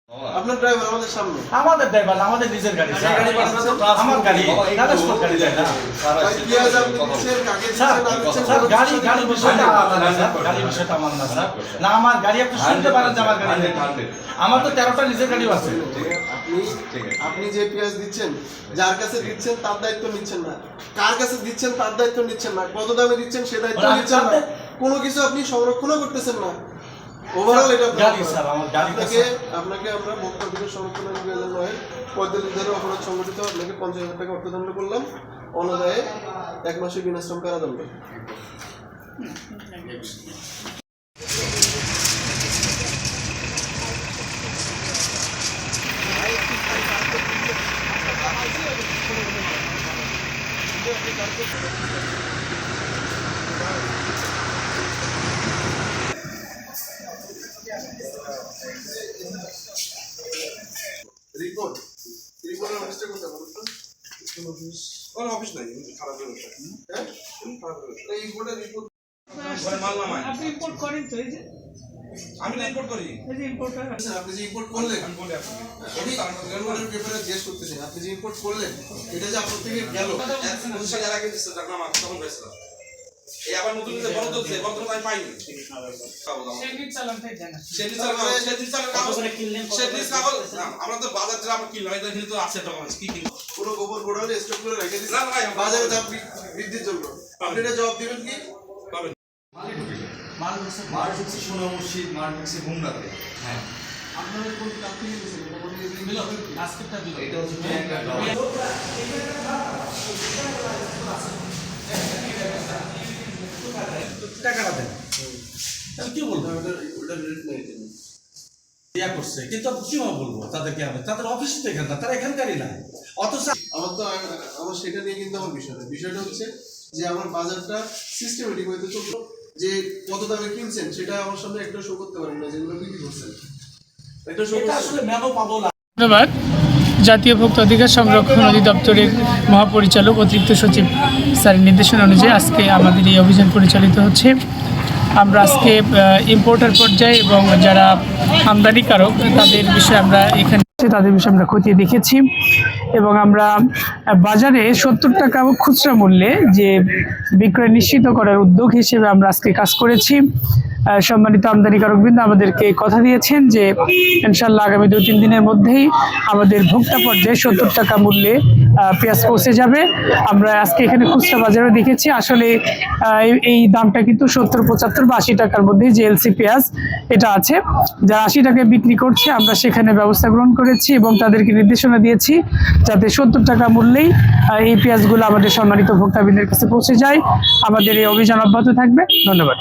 আপনার ড্রাইভার আমাদের সামনে। আমাদের ড্রাইভার আমাদের নিজের গাড়ি স্যার। গাড়ি বানাচ্ছে আমার গাড়ি ট্রান্সপোর্ট গাড়ি যায় না স্যার। গাড়ি বিষয়টা আমার না স্যার, গাড়ি বিষয়টা আমার না স্যার। না আমার গাড়ি আপনি শুনতে পারেন যে আমার গাড়ি, আমার তো 13টা নিজের গাড়িও আছে। আপনি যে পেঁয়াজ দিচ্ছেন, যার কাছে দিচ্ছেন তার দায়িত্ব নিচ্ছেন না, কার কাছে দিচ্ছেন তার দায়িত্ব নিচ্ছেন না, কত দামে দিচ্ছেন সে দায়িত্ব নিচ্ছেন না, কোনো কিছু আপনি সংরক্ষণও করতেছেন না। ওভারঅল এটা গাড়ি স্যার, আমার গাড়ি আপনাকে আমরা ভোক্তা অধিকার সংরক্ষণের বিভাগের 45 ধারা অপরাধ সংগঠিত আপনাকে 50,000 টাকা অর্থদণ্ড করলাম, অনাদায়ে 1 মাসের বিনাশ্রম কারাদণ্ড। রিপোর্টের অফিসটা কোথায় বলুন তো? কোনো অফিস নাই, খারাপ হয়ে গেছে। হ্যাঁ, খারাপ হয়ে গেছে। এই রিপোর্ট করে মাল নামায়। আপনি ইম্পোর্ট করেন তো? এই যে আমি না ইম্পোর্ট করি। এই যে ইম্পোর্টার আচ্ছা, আপনি যে ইম্পোর্ট করলেন, আমি বলি আপনাকে। আমি পেপারে জিজ্ঞেস করতেছেন, আপনি যে ইম্পোর্ট করলেন এটা যে আপনার থেকে গেল 150 টাকা আগে দিচ্ছে টাকা আমার তখন বেচলাম। এই আবার নতুন যে বড় তো যে বড় তো আমি পাইনি। সেদিন চালানটাই দেন না। সেদিন চালান কাগজ কিনলেন। সেদিন কাগজ না, আমরা তো বাজার থেকে আমরা কিনলাম, এটা কিন্তু আছে ডকুমেন্টস কি কিনবো। পুরো গোবর গোডাউনে স্টক করে রেখে দিচ্ছেন না ভাই, বাজারে দাম বৃদ্ধির জন্য। আপনি এটা জবাব দিবেন কি? পাবেন। মার ঢুকছে সোনামুর্শি, মার ঢুকছে গুমরাতে। হ্যাঁ, আপনাদের কোন কাজ থেকে দিয়েছেন? এটা বলে দিল আজকেরটা দিল। এটা হচ্ছে প্রিয়াঙ্কা গাঁও। টাকাটা দেন, তাহলে কি বলবো? ওটা রেট নেই ইয়া করছে, কিন্তু আমি কিভাবে বলবো তাদেরকে? আমি তাদের অফিস তো এখানে না, তারা এখানকারই না। অথচ আমার সেটা নিয়ে কিন্তু আমার বিষয়টা হচ্ছে যে আমার বাজারটা সিস্টেমেটিক হইতে চলতো, যে কত দামে কিনছেন সেটা আমার সামনে একটা শো করতে পারেন না, যেগুলো বিক্রি করছেন একটা শো এটা আসলে মেমো পাবো না। ধন্যবাদ। জাতীয় ভোক্তা অধিকার সংরক্ষণ অধিদপ্তরের মহাপরিচালক অতিরিক্ত সচিব স্যারের নির্দেশনা অনুযায়ী আজকে আমাদের এই অভিযান পরিচালিত হচ্ছে। আমরা আজকে ইম্পোর্টার পর্যায়ে এবং যারা আমদানিকারক তাদের বিষয়ে আমরা এখানে তাদের বিষয়ে আমরা খতিয়ে দেখেছি এবং আমরা বাজারে 70 টাকা খুচরা মূল্যে যে বিক্রয় নিশ্চিত করার উদ্যোগ হিসেবে আমরা আজকে কাজ করেছি। সম্মানিত আমদানিকারকবৃন্দ আমাদেরকে কথা দিয়েছেন যে ইনশাআল্লাহ আগামী 2-3 দিনের মধ্যেই আমাদের ভোক্তা পর্যায়ে 70 টাকা মূল্যে পেঁয়াজ পৌঁছে যাবে। আমরা আজকে এখানে খুচরা বাজারে দেখেছি আসলে এই দামটা কিন্তু 70, 75 বা 80 টাকার মধ্যে যে এলসি পেঁয়াজ এটা আছে। যারা 80 টাকায় বিক্রি করছে আমরা সেখানে ব্যবস্থা গ্রহণ করেছি এবং তাদেরকে নির্দেশনা দিয়েছি যাতে 70 টাকা মূল্যেই এই পেঁয়াজগুলো আমাদের সম্মানিত ভোক্তাবৃন্দের কাছে পৌঁছে যায়। আমাদের এই অভিযান অব্যাহত থাকবে। ধন্যবাদ।